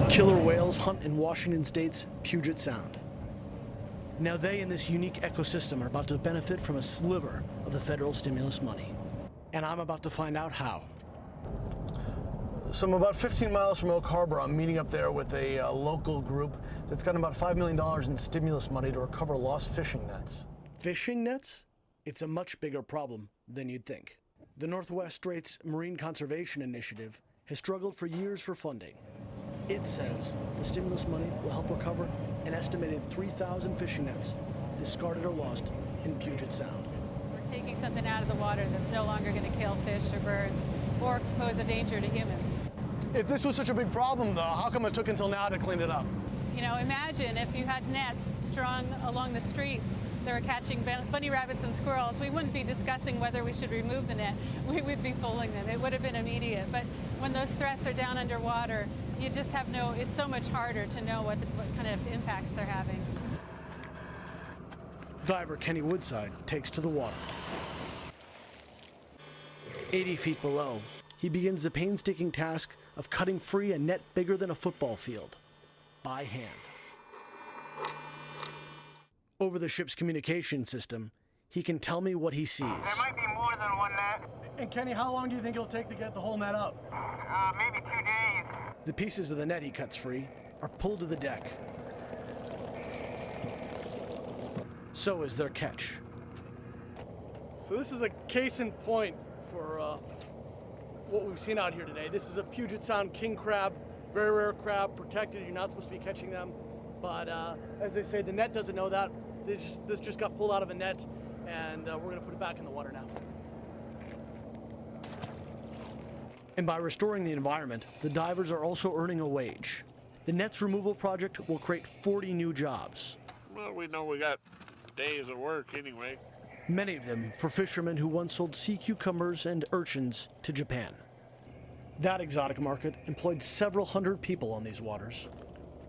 Killer whales hunt in Washington State's Puget Sound. Now they and this unique ecosystem are about to benefit from a sliver of the federal stimulus money. And I'm about to find out how. So I'm about 15 miles from Oak Harbor. I'm meeting up there with a local group that's gotten about $5 million in stimulus money to recover lost fishing nets. Fishing nets? It's a much bigger problem than you'd think. The Northwest Straits Marine Conservation Initiative has struggled for years for funding. It says the stimulus money will help recover an estimated 3,000 fishing nets discarded or lost in Puget Sound. We're taking something out of the water that's no longer going to kill fish or birds or pose a danger to humans. If this was such a big problem, though, how come it took until now to clean it up? You know, imagine if you had nets strung along the streets that were catching bunny rabbits and squirrels. We wouldn't be discussing whether we should remove the net. We would be pulling them. It would have been immediate. But when those threats are down underwater, you just have it's so much harder to know what kind of impacts they're having. Diver Kenny Woodside takes to the water. 80 feet below, he begins the painstaking task of cutting free a net bigger than a football field, by hand. Over the ship's communication system, he can tell me what he sees. There might be more than one net. And Kenny, how long do you think it'll take to get the whole net up? Maybe 2 days. The pieces of the net he cuts free are pulled to the deck. So is their catch. So this is a case in point for what we've seen out here today. This is a Puget Sound king crab, very rare crab, protected. You're not supposed to be catching them. But as they say, the net doesn't know that. This just got pulled out of a net, and we're going to put it back in the water now. And by restoring the environment, the divers are also earning a wage. The nets removal project will create 40 new jobs. Well, we know we got days of work anyway. Many of them for fishermen who once sold sea cucumbers and urchins to Japan. That exotic market employed several hundred people on these waters.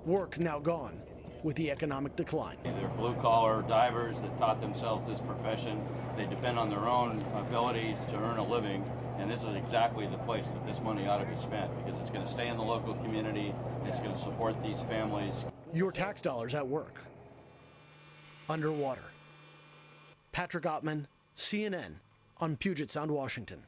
Work now gone with the economic decline. They're blue-collar divers that taught themselves this profession. They depend on their own abilities to earn a living, and this is exactly the place that this money ought to be spent, because it's going to stay in the local community, it's going to support these families. Your tax dollars at work. Underwater. Patrick Oppmann, CNN, on Puget Sound, Washington.